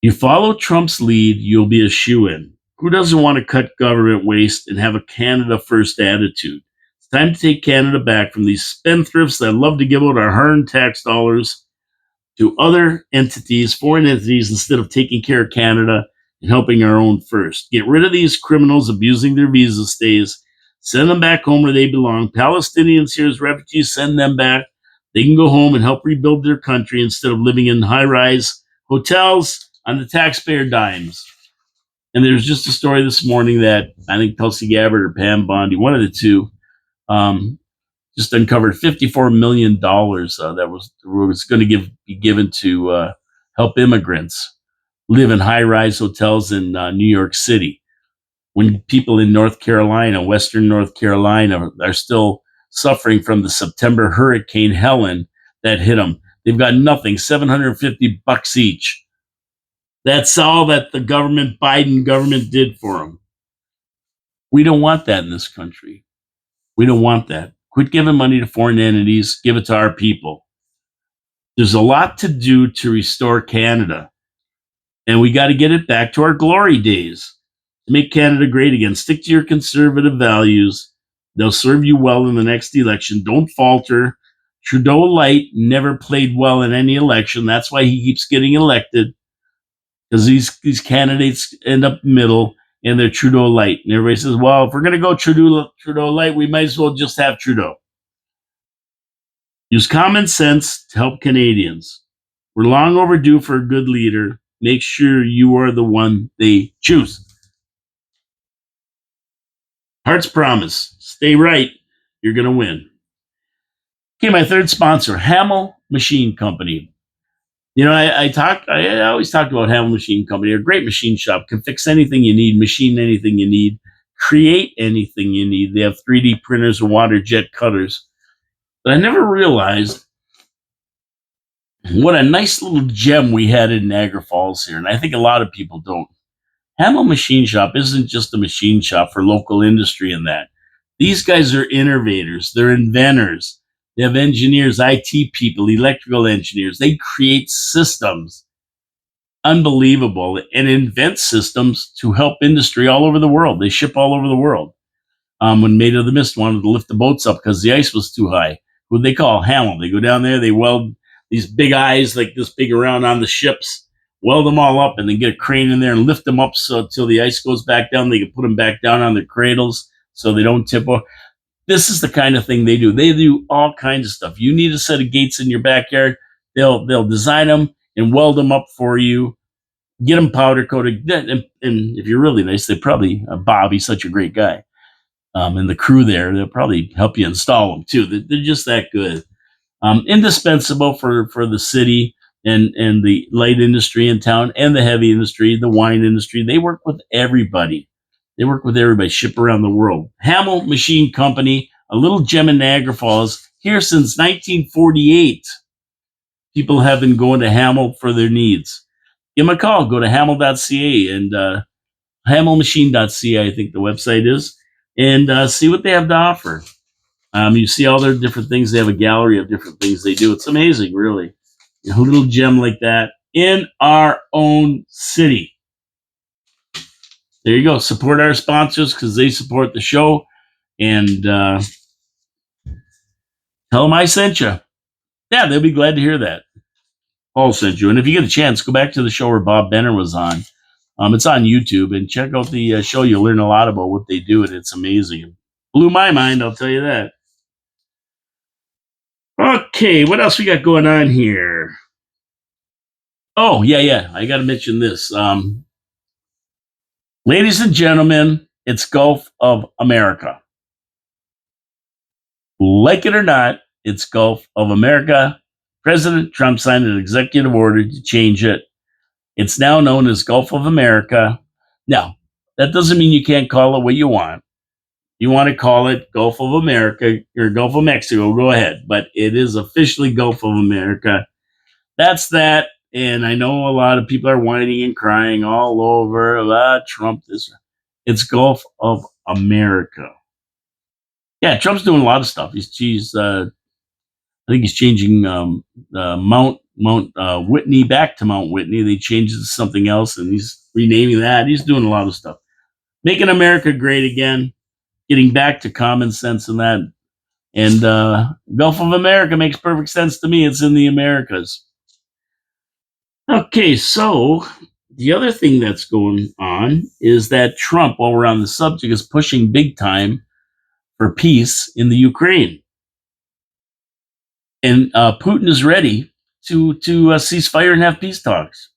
You follow Trump's lead, you'll be a shoo-in. Who doesn't want to cut government waste and have a Canada first attitude? It's time to take Canada back from these spendthrifts that love to give out our hard tax dollars to other entities, foreign entities, instead of taking care of Canada and helping our own first. Get rid of these criminals abusing their visa stays. Send them back home where they belong. Palestinians here as refugees, send them back. They can go home and help rebuild their country instead of living in high-rise hotels on the taxpayer dimes. And there's just a story this morning that I think Tulsi Gabbard or Pam Bondi, one of the two, just uncovered $54 million that was going to be given to help immigrants live in high-rise hotels in New York City. When people in North Carolina, Western North Carolina, are still suffering from the September Hurricane Helen that hit them. They've got nothing, $750 each. That's all that the Biden government did for them. We don't want that in this country. We don't want that. Quit giving money to foreign entities. Give it to our people. There's a lot to do to restore Canada. And we got to get it back to our glory days. To make Canada great again. Stick to your conservative values. They'll serve you well in the next election. Don't falter. Trudeau Light never played well in any election. That's why he keeps getting elected. Because these candidates end up middle and they're Trudeau Light. And everybody says, well, if we're going to go Trudeau Light, we might as well just have Trudeau. Use common sense to help Canadians. We're long overdue for a good leader. Make sure you are the one they choose. Heart's promise. Stay right. You're going to win. Okay, my third sponsor, Hamel Machine Company. I always talk about Hamel Machine Company. They're a great machine shop. Can fix anything you need, machine anything you need, create anything you need. They have 3D printers and water jet cutters. But I never realized what a nice little gem we had in Niagara Falls here. And I think a lot of people don't. Hamel Machine Shop isn't just a machine shop for local industry and that. These guys are innovators. They're inventors. They have engineers, IT people, electrical engineers. They create systems. Unbelievable. And invent systems to help industry all over the world. They ship all over the world. When Maid of the Mist wanted to lift the boats up because the ice was too high, what they call Hamel. They go down there, they weld these big eyes like this big around on the ships, weld them all up, and then get a crane in there and lift them up so until the ice goes back down. They can put them back down on their cradles so they don't tip over. This is the kind of thing they do. They do all kinds of stuff. You need a set of gates in your backyard. They'll design them and weld them up for you. get them powder coated. And if you're really nice, they probably, Bob, he's such a great guy. And the crew there, they'll probably help you install them too. They're just that good. Indispensable for the city and the light industry in town and the heavy industry, the wine industry. They work with everybody. They work with everybody, ship around the world. Hamel Machine Company, a little gem in Niagara Falls, here since 1948. People have been going to Hamel for their needs. Give them a call. Go to hamel.ca and hamelmachine.ca, I think the website is, and see what they have to offer. You see all their different things. They have a gallery of different things they do. It's amazing, really. A little gem like that in our own city. There you go. Support our sponsors because they support the show. And tell them I sent you. Yeah, they'll be glad to hear that. Paul sent you. And if you get a chance, go back to the show where Bob Benner was on. It's on YouTube. And check out the show. You'll learn a lot about what they do. And it's amazing. It blew my mind, I'll tell you that. Okay, what else we got going on here? Oh, yeah. I got to mention this. Ladies and gentlemen, it's Gulf of America. Like it or not, it's Gulf of America. President Trump signed an executive order to change it. It's now known as Gulf of America. Now, that doesn't mean you can't call it what you want. You want to call it Gulf of America or Gulf of Mexico, go ahead. But it is officially Gulf of America. That's that. And I know a lot of people are whining and crying all over Trump. It's Gulf of America. Yeah, Trump's doing a lot of stuff. I think he's changing Mount Whitney back to Mount Whitney. They changed it to something else, and he's renaming that. He's doing a lot of stuff, making America great again, getting back to common sense and that. And Gulf of America makes perfect sense to me. It's in the Americas. Okay, so the other thing that's going on is that Trump, while we're on the subject, is pushing big time for peace in the Ukraine. And Putin is ready to cease fire and have peace talks.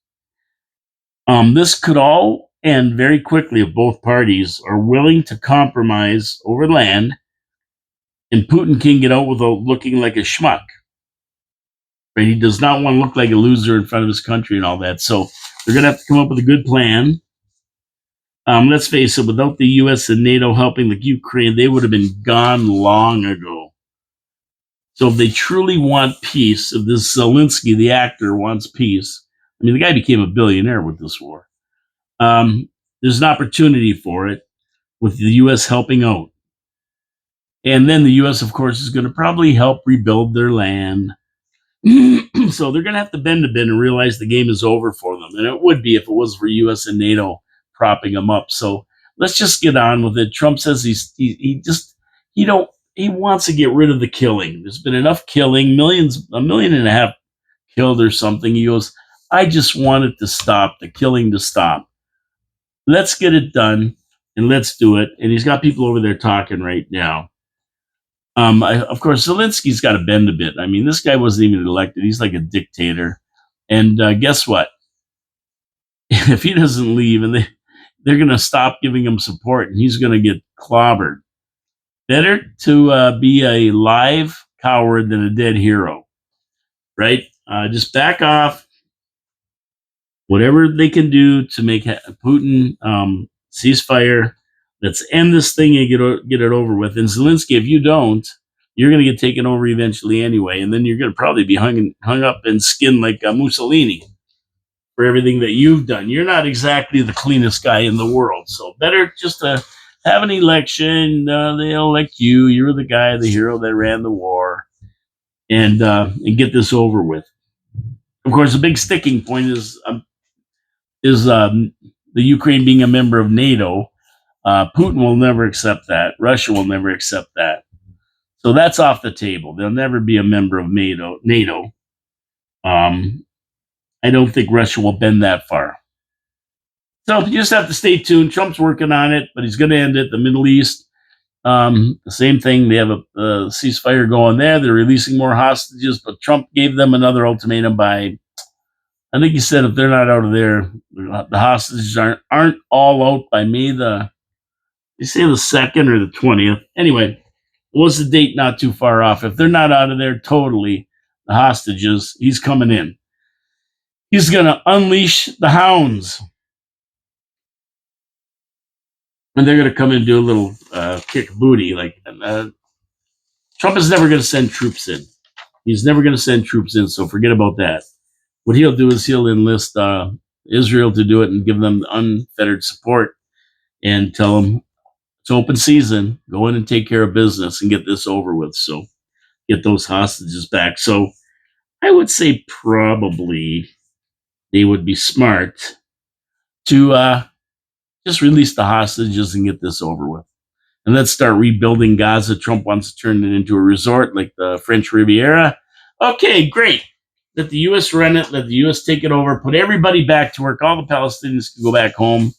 This could all end very quickly if both parties are willing to compromise over land and Putin can get out without looking like a schmuck. Right? He does not want to look like a loser in front of his country and all that. So they're going to have to come up with a good plan. Let's face it, without the U.S. and NATO helping the Ukraine, they would have been gone long ago. So if they truly want peace, if this Zelensky, the actor, wants peace, I mean, the guy became a billionaire with this war. There's an opportunity for it with the U.S. helping out. And then the U.S., of course, is going to probably help rebuild their land. So they're going to have to bend a bit and realize the game is over for them. And it would be if it was for U.S. and NATO propping them up. So let's just get on with it. Trump says he wants to get rid of the killing. There's been enough killing, 1.5 million killed or something. He goes, I just want it to stop, the killing to stop. Let's get it done and let's do it. And he's got people over there talking right now. Of course, Zelensky's got to bend a bit. I mean, this guy wasn't even elected. He's like a dictator. And guess what? If he doesn't leave and they're going to stop giving him support and he's going to get clobbered. Better to be a live coward than a dead hero, right? Just back off. Whatever they can do to make Putin cease fire. Let's end this thing and get it over with. And Zelensky, if you don't, you're going to get taken over eventually anyway. And then you're going to probably be hung up and skinned like Mussolini for everything that you've done. You're not exactly the cleanest guy in the world. So better just to have an election. They'll elect you. You're the guy, the hero that ran the war. And get this over with. Of course, the big sticking point is the Ukraine being a member of NATO. Putin will never accept that. Russia will never accept that. So that's off the table. They'll never be a member of NATO. I don't think Russia will bend that far. So you just have to stay tuned. Trump's working on it, but he's going to end it. The Middle East, the same thing. They have a ceasefire going there. They're releasing more hostages, but Trump gave them another ultimatum by, I think he said if they're not out of there, the hostages aren't all out by May they say the 2nd or the 20th. Anyway, what's the date not too far off? If they're not out of there totally, the hostages, he's coming in. He's going to unleash the hounds. And they're going to come in and do a little kick booty. Trump is never going to send troops in. He's never going to send troops in, so forget about that. What he'll do is he'll enlist Israel to do it and give them unfettered support and tell them it's open season. Go in and take care of business and get this over with. So get those hostages back. So I would say probably they would be smart to just release the hostages and get this over with. And let's start rebuilding Gaza. Trump wants to turn it into a resort like the French Riviera. Okay, great. Let the U.S. run it. Let the U.S. take it over. Put everybody back to work. All the Palestinians can go back home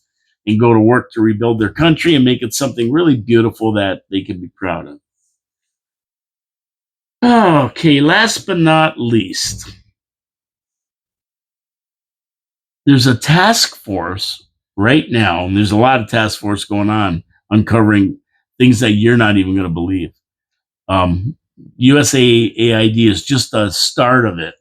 and go to work to rebuild their country and make it something really beautiful that they can be proud of. Okay, last but not least, there's a task force right now, and there's a lot of task force going on, uncovering things that you're not even going to believe. USAID is just the start of it.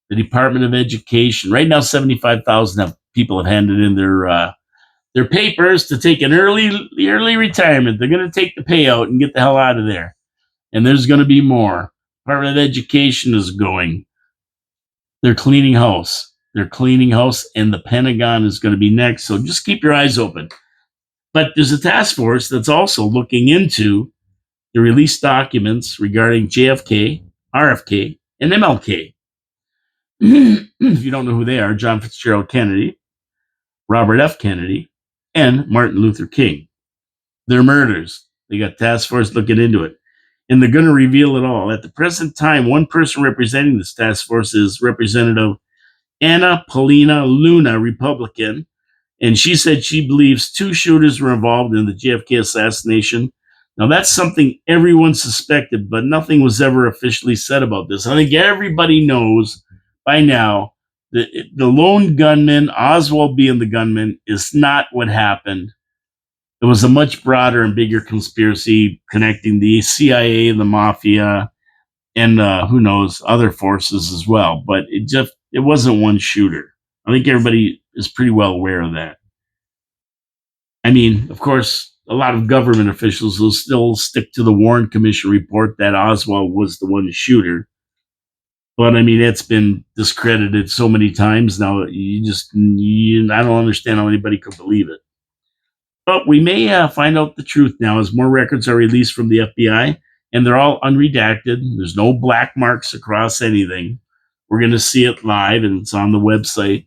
The Department of Education, right now, 75,000 people have handed in their papers to take an early retirement. They're going to take the payout and get the hell out of there. And there's going to be more. Department of Education is going. They're cleaning house. They're cleaning house, and the Pentagon is going to be next. So just keep your eyes open. But there's a task force that's also looking into the released documents regarding JFK, RFK, and MLK. If you don't know who they are, John Fitzgerald Kennedy, Robert F. Kennedy, and Martin Luther King. Their murders. They got task force looking into it. And they're going to reveal it all. At the present time, one person representing this task force is Representative Anna Paulina Luna, Republican. And she said she believes 2 shooters were involved in the JFK assassination. Now, that's something everyone suspected, but nothing was ever officially said about this. I think everybody knows by now that the lone gunman, Oswald being the gunman, is not what happened. It was a much broader and bigger conspiracy connecting the CIA, the mafia, and who knows, other forces as well. But it wasn't one shooter. I think everybody is pretty well aware of that. I mean, of course, a lot of government officials will still stick to the Warren Commission report that Oswald was the one shooter. But I mean, it's been discredited so many times now. I don't understand how anybody could believe it. But we may find out the truth now as more records are released from the FBI, and they're all unredacted. There's no black marks across anything. We're going to see it live, and it's on the website,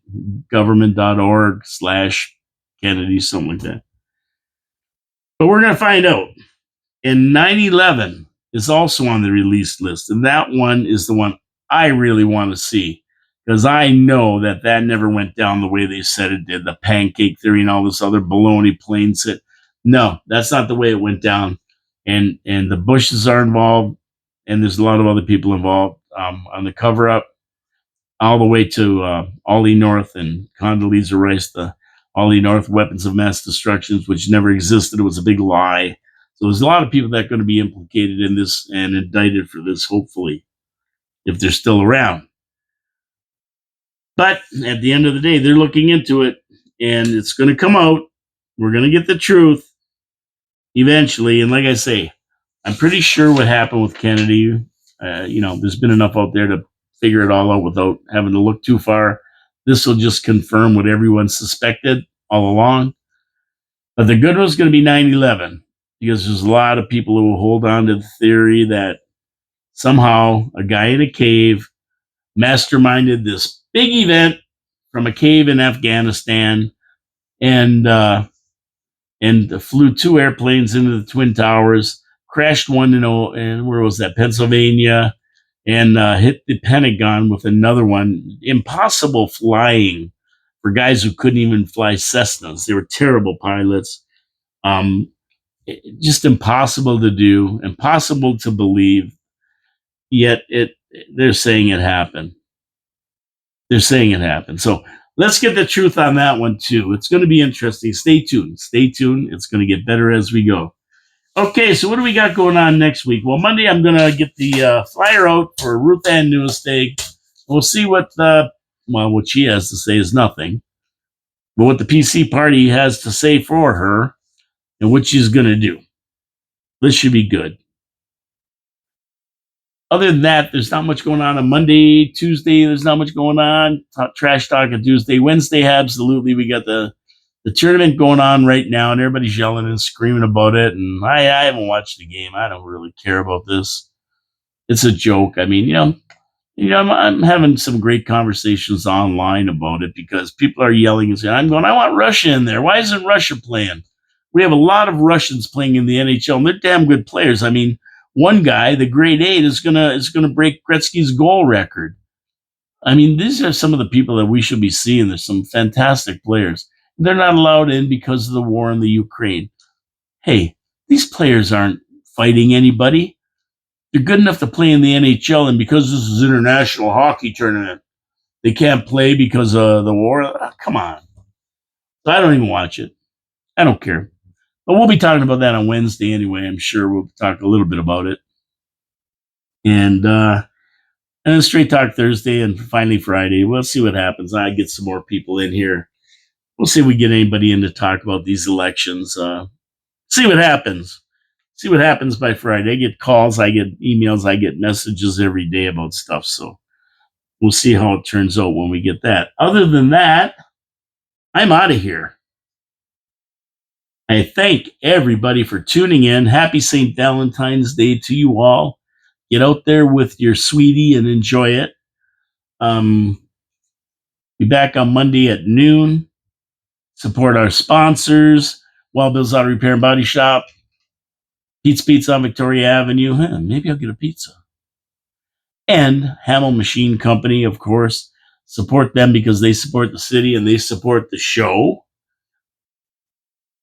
government.org/Kennedy, something like that. But we're going to find out. And 9/11 is also on the release list, and that one is the one I really want to see, because I know that never went down the way they said it did, the pancake theory and all this other baloney planes. No, that's not the way it went down. And the Bushes are involved, and there's a lot of other people involved on the cover-up, all the way to Ollie North and Condoleezza Rice, the Ollie North weapons of mass destruction, which never existed. It was a big lie. So there's a lot of people that are going to be implicated in this and indicted for this, hopefully, if they're still around. But at the end of the day, they're looking into it, and it's going to come out. We're going to get the truth eventually. And like I say, I'm pretty sure what happened with Kennedy, there's been enough out there to figure it all out without having to look too far. This will just confirm what everyone suspected all along. But the good one's going to be 9/11, because there's a lot of people who will hold on to the theory that somehow a guy in a cave masterminded this big event from a cave in Afghanistan and flew 2 airplanes into the Twin Towers, crashed one in where was that, Pennsylvania, and hit the Pentagon with another one. Impossible flying for guys who couldn't even fly Cessnas. They were terrible pilots. Just impossible to do, impossible to believe. Yet they're saying it happened. They're saying it happened. So Let's get the truth on that one too. It's going to be interesting. Stay tuned. Stay tuned. It's going to get better as we go. Okay, so what do we got going on next week? Well, Monday I'm going to get the flyer out for Ruth Ann Newesteg. We'll see what what she has to say is nothing, but what the PC party has to say for her and what she's going to do. This should be good. Other than that, there's not much going on Monday, Tuesday. There's not much going on. Trash talk on Tuesday, Wednesday. Absolutely, we got the tournament going on right now, and everybody's yelling and screaming about it. And I haven't watched the game. I don't really care about this. It's a joke. I mean, I'm having some great conversations online about it because people are yelling and saying, "I'm going. I want Russia in there. Why isn't Russia playing?" We have a lot of Russians playing in the NHL, and they're damn good players. I mean, one guy, the grade 8, is gonna break Gretzky's goal record. I mean, these are some of the people that we should be seeing. There's some fantastic players. They're not allowed in because of the war in the Ukraine. Hey, these players aren't fighting anybody. They're good enough to play in the NHL, and because this is international hockey tournament, they can't play because of the war. Come on. So I don't even watch it. I don't care. But we'll be talking about that on Wednesday anyway. I'm sure we'll talk a little bit about it. And then Straight Talk Thursday and finally Friday. We'll see what happens. I get some more people in here. We'll see if we get anybody in to talk about these elections. See what happens. See what happens by Friday. I get calls, I get emails, I get messages every day about stuff. So we'll see how it turns out when we get that. Other than that, I'm out of here. I thank everybody for tuning in. Happy St. Valentine's Day to you all. Get out there with your sweetie and enjoy it. Be back on Monday at noon. Support our sponsors. Wild Bill's Auto Repair and Body Shop. Pete's Pizza on Victoria Avenue. Maybe I'll get a pizza. And Hamel Machine Company, of course. Support them because they support the city and they support the show.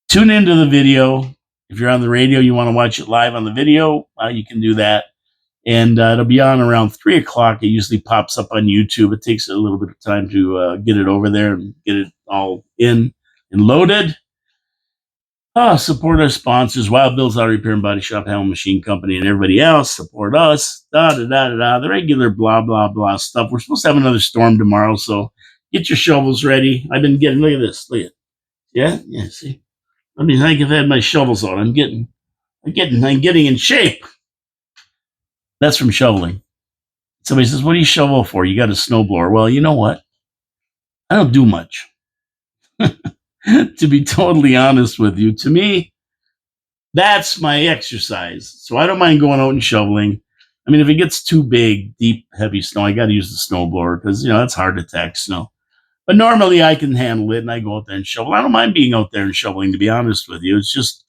Tune into the video. If you're on the radio, you want to watch it live on the video, you can do that. And it'll be on around 3 o'clock. It usually pops up on YouTube. It takes a little bit of time to get it over there and get it all in and loaded. Support our sponsors, Wild Bill's Auto Repair and Body Shop, Hamel Machine Company, and everybody else. Support us. The regular blah, blah, blah stuff. We're supposed to have another storm tomorrow, so get your shovels ready. I've been getting, look at this. Look at it. Yeah, see? I mean, I think I've had my shovels on. I'm getting in shape. That's from shoveling. Somebody says, what do you shovel for? You got a snowblower. Well, you know what? I don't do much. To be totally honest with you, to me, that's my exercise. So I don't mind going out and shoveling. I mean, if it gets too big, deep, heavy snow, I got to use the snowblower because, it's hard to tack snow. But normally I can handle it and I go out there and shovel. I don't mind being out there and shoveling, to be honest with you. It's just,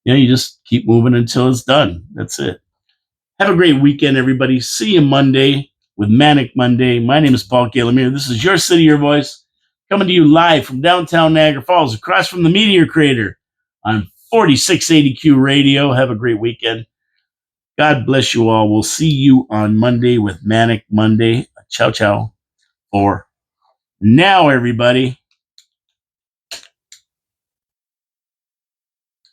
you just keep moving until it's done. That's it. Have a great weekend, everybody. See you Monday with Manic Monday. My name is Paul Calamir. This is Your City, Your Voice, coming to you live from downtown Niagara Falls, across from the Meteor Crater on 4680Q Radio. Have a great weekend. God bless you all. We'll see you on Monday with Manic Monday. Ciao, ciao for now, everybody.